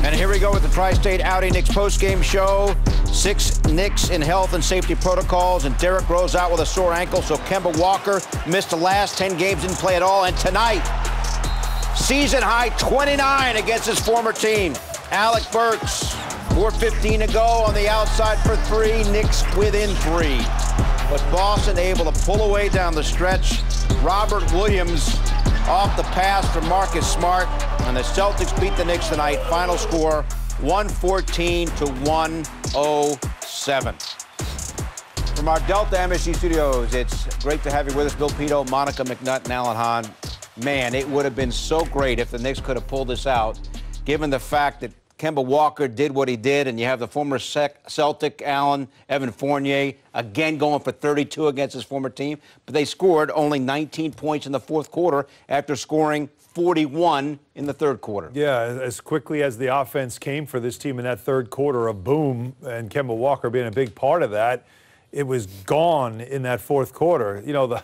And here we go with the Tri-State Audi Knicks postgame show. 6 Knicks in health and safety protocols, and Derrick Rose out with a sore ankle, so Kemba Walker missed the last 10 games, didn't play at all. And tonight, season-high 29 against his former team. Alec Burks, 4:15 to go on the outside for 3. Knicks within 3. But Boston able to pull away down the stretch. Robert Williams off the pass from Marcus Smart. And the Celtics beat the Knicks tonight. Final score, 114 to 107. From our Delta MSG studios, it's great to have you with us. Bill Pito, Monica McNutt, and Alan Hahn. Man, it would have been so great if the Knicks could have pulled this out, given the fact that Kemba Walker did what he did, and you have the former Celtic, Evan Fournier, again going for 32 against his former team. But they scored only 19 points in the fourth quarter after scoring 41 in the third quarter. Yeah, as quickly as the offense came for this team in that third quarter, a boom, and Kemba Walker being a big part of that, it was gone in that fourth quarter. You know,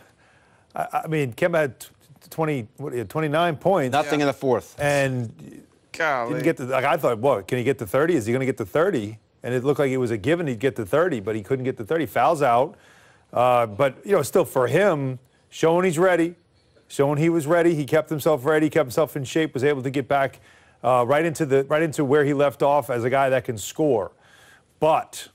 I mean, Kemba had 29 points. Nothing in the fourth. And didn't get to, like, I thought, what, can he get to 30? Is he going to get to 30? And it looked like it was a given he'd get to 30, but he couldn't get to 30. Fouls out. But, you know, still for him, showing he's ready, showing he was ready, he kept himself ready, kept himself in shape, was able to get back right into where he left off as a guy that can score. But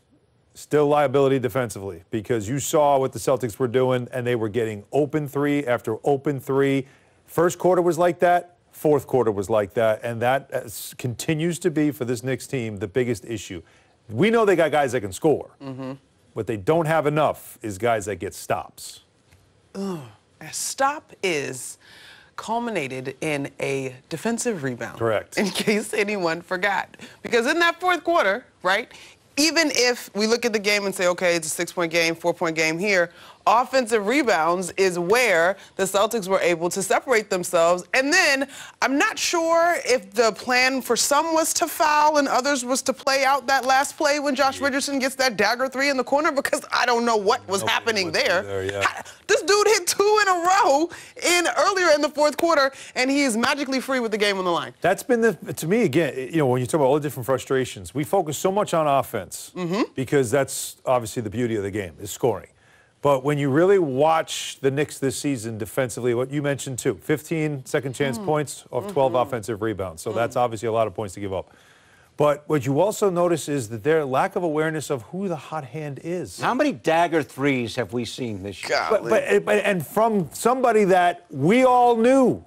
still liability defensively, because you saw what the Celtics were doing, and they were getting open 3 after open 3. First quarter was like that. Fourth quarter was like that, and that continues to be, for this Knicks team, the biggest issue. We know they got guys that can score. What they don't have enough is guys that get stops. A stop is culminated in a defensive rebound. Correct. In case anyone forgot. Because in that fourth quarter, right, even if we look at the game and say, okay, it's a 6-point game, 4-point game here, offensive rebounds is where the Celtics were able to separate themselves. And then I'm not sure if the plan for some was to foul and others was to play out that last play when Josh Richardson gets that dagger 3 in the corner, because I don't know what was happening there. This dude hit 2 in a row earlier in the fourth quarter, and he is magically free with the game on the line. That's been to me, again, you know, when you talk about all the different frustrations, we focus so much on offense because that's obviously the beauty of the game, is scoring. But when you really watch the Knicks this season defensively, what you mentioned too, 15 second chance points off 12 offensive rebounds. So that's obviously a lot of points to give up. But what you also notice is that their lack of awareness of who the hot hand is. How many dagger 3s have we seen this year? And from somebody that we all knew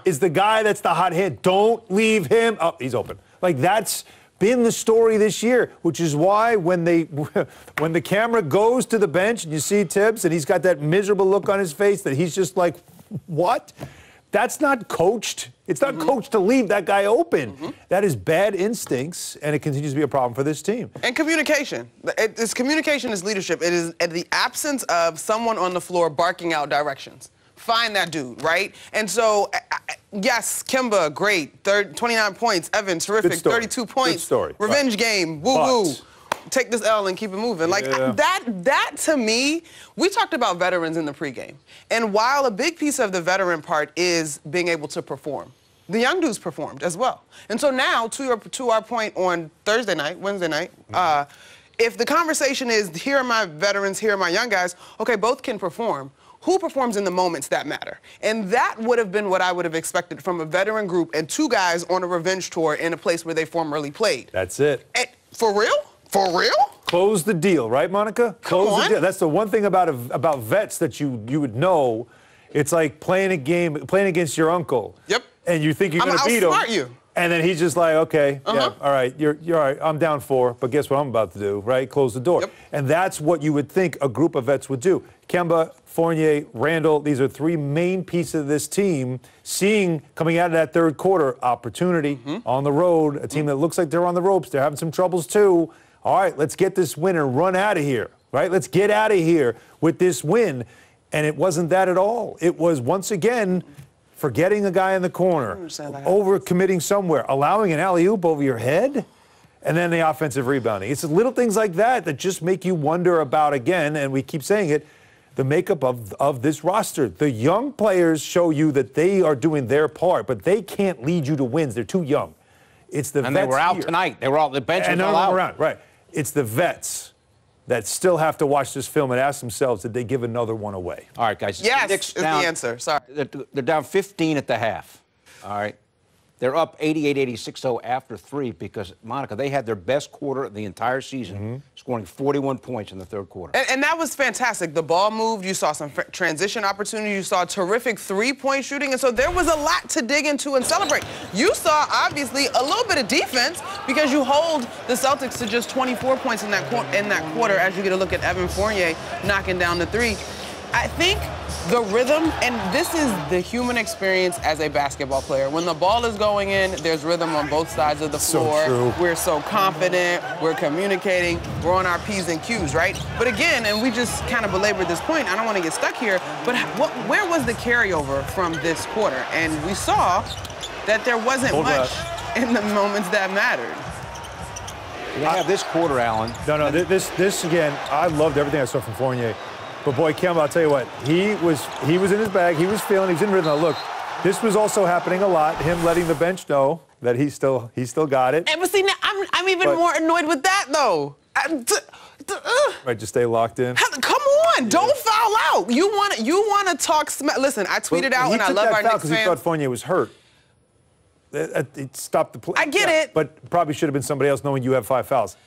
is the guy that's the hot hand. Don't leave him. Oh, he's open. Like, that's been the story this year, which is why when the camera goes to the bench and you see Tibbs and he's got that miserable look on his face that he's just like, what? That's not coached. It's not coached to leave that guy open. That is bad instincts, and it continues to be a problem for this team. And communication. Communication is leadership. It is the absence of someone on the floor barking out directions. Find that dude, right? And so, yes, Kemba, great. 29 points. Evan, terrific. 32 points. Good story. Revenge game. Woo-woo. Take this L and keep it moving. Like, that to me, we talked about veterans in the pregame. And while a big piece of the veteran part is being able to perform, the young dudes performed as well. And so now, to our point on Wednesday night, if the conversation is, here are my veterans, here are my young guys, okay, both can perform. Who performs in the moments that matter? And that would have been what I would have expected from a veteran group and 2 guys on a revenge tour in a place where they formerly played. That's it. And for real? For real? Close the deal, right, Monica? Close the deal. That's the one thing about vets that you would know. It's like playing a game, playing against your uncle. Yep. And you think you're going to beat him. You. And then he's just like, okay, yeah, all right, you're all right, I'm down 4, but guess what I'm about to do, right? Close the door. And that's what you would think a group of vets would do. Kemba, Fournier, Randall, these are 3 main pieces of this team, seeing, coming out of that third quarter, opportunity on the road, a team that looks like they're on the ropes, they're having some troubles too. All right, let's get this win and run out of here, right? Let's get out of here with this win. And it wasn't that at all. It was, once again, forgetting a guy in the corner, over-committing somewhere, allowing an alley-oop over your head, and then the offensive rebounding. It's little things like that that just make you wonder about, again, and we keep saying it, the makeup of this roster. The young players show you that they are doing their part, but they can't lead you to wins. They're too young. It's the and vets they were out here. tonight. They were all the bench was all out. Around. Right. It's the vets that still have to watch this film and ask themselves, did they give another one away? All right, guys. Yes, is the answer. Sorry. They're down 15 at the half. All right. They're up 88-86, though, after 3 because, Monica, they had their best quarter of the entire season, scoring 41 points in the third quarter. And that was fantastic. The ball moved. You saw some transition opportunities. You saw terrific three-point shooting. And so there was a lot to dig into and celebrate. You saw, obviously, a little bit of defense because you hold the Celtics to just 24 points in that quarter as you get a look at Evan Fournier knocking down the 3. I think the rhythm, and this is the human experience as a basketball player. When the ball is going in, there's rhythm on both sides of the floor. So true. We're so confident, we're communicating, we're on our P's and Q's, right? But again, and we just kind of belabored this point, I don't want to get stuck here, but where was the carryover from this quarter? And we saw that there wasn't much in the moments that mattered. You have this quarter, Alan. No, this again, I loved everything I saw from Fournier. But boy, Kemba, I'll tell you what, he was in his bag, he was feeling, he was in rhythm. Now, look, this was also happening a lot, him letting the bench know that he still got it. And but see, now, I'm even more annoyed with that, though. Right, just stay locked in. Come on, don't foul out. You want to talk smack. Listen, I tweeted out, and I love our Knicks fans. Because he thought Fournier was hurt. It stopped the play. I get it. But probably should have been somebody else knowing you have 5 fouls.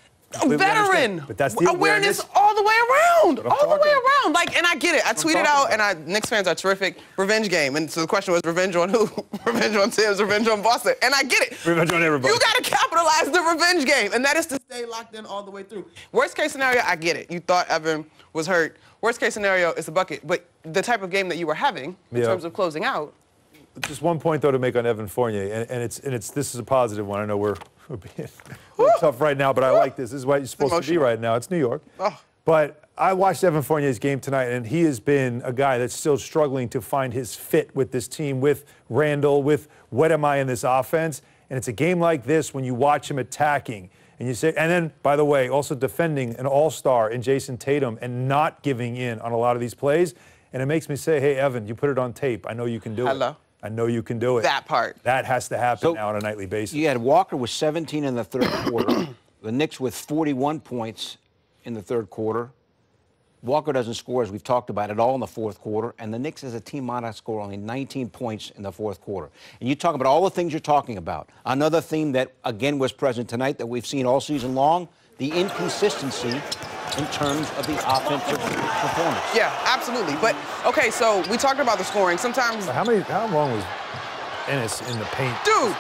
Veteran. But that's the awareness all the way around. All the way around. Like, and I get it. I tweeted out, and Knicks fans are terrific. Revenge game. And so the question was, revenge on who? Revenge on Tibbs, revenge on Boston. And I get it. Revenge on everybody. You got to capitalize the revenge game, and that is to stay locked in all the way through. Worst case scenario, I get it. You thought Evan was hurt. Worst case scenario, it's a bucket. But the type of game that you were having in terms of closing out. Just one point, though, to make on Evan Fournier, and this is a positive one. I know we're being tough right now, but I like this. This is what you're supposed to be right now. It's New York. But I watched Evan Fournier's game tonight, and he has been a guy that's still struggling to find his fit with this team, with Randall, with what am I in this offense. And it's a game like this when you watch him attacking, and you say, and then, by the way, also defending an all-star in Jason Tatum and not giving in on a lot of these plays. And it makes me say, hey, Evan, you put it on tape. I know you can do it. I know you can do it. That part. That has to happen now on a nightly basis. You had Walker with 17 in the third quarter. The Knicks with 41 points in the third quarter. Walker doesn't score, as we've talked about, at all in the fourth quarter. And the Knicks as a team might not score only 19 points in the fourth quarter. And you talk about all the things you're talking about. Another theme that, again, was present tonight that we've seen all season long, the inconsistency in terms of the offensive performance. Yeah, absolutely. But, okay, so we talked about the scoring. Sometimes... How long was Ennis in the paint? Dude,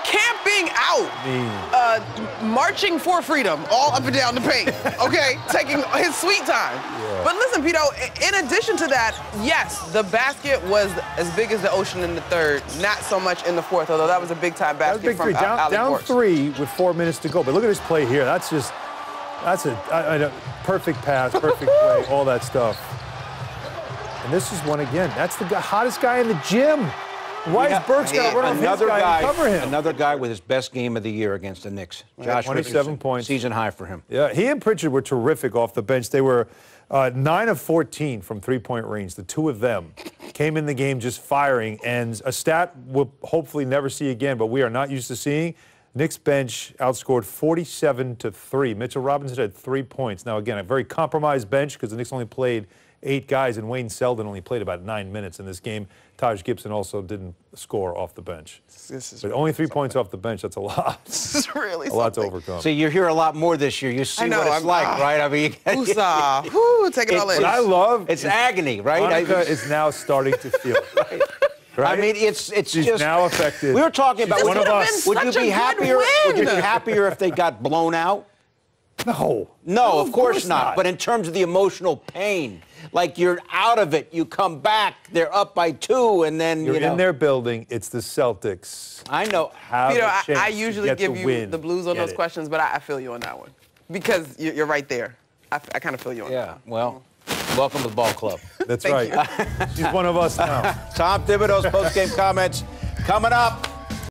camping out, marching for freedom all up and down the paint, okay? Taking his sweet time. Yeah. But listen, Pito, in addition to that, yes, the basket was as big as the ocean in the third, not so much in the fourth, although that was a big-time basket from Alec down Burks. 3 with 4 minutes to go. But look at this play here. That's a perfect pass, perfect play, all that stuff. And this is one again. That's the hottest guy in the gym. Why is Burks got to run off his guy and cover him? Another guy with his best game of the year against the Knicks. Josh 27 points. Season high for him. Yeah, he and Pritchard were terrific off the bench. They were 9 of 14 from three-point range. The two of them came in the game just firing. And a stat we'll hopefully never see again, but we are not used to seeing. Knicks bench outscored 47-3. Mitchell Robinson had 3 points. Now, again, a very compromised bench because the Knicks only played 8 guys, and Wayne Selden only played about 9 minutes in this game. Taj Gibson also didn't score off the bench. But only 3 points off the bench, that's a lot. This is really a lot to overcome. See, you're here a lot more this year. You see what it's like, right? I mean, take it all in. What I love it's agony, right? Monica is now starting to feel it. Right? I mean, it's She's just now affected. We were talking about one of us. Would you be happier? Would you be happier if they got blown out? No, of course not. But in terms of the emotional pain, like you're out of it, you come back, they're up by 2, and then you're in their building. It's the Celtics. I know. I usually give you the blues on those questions, but I feel you on that one because you're right there. I kind of feel you on that. Yeah. Well, welcome to the ball club. That's right. She's one of us now. Tom Thibodeau's post-game comments coming up.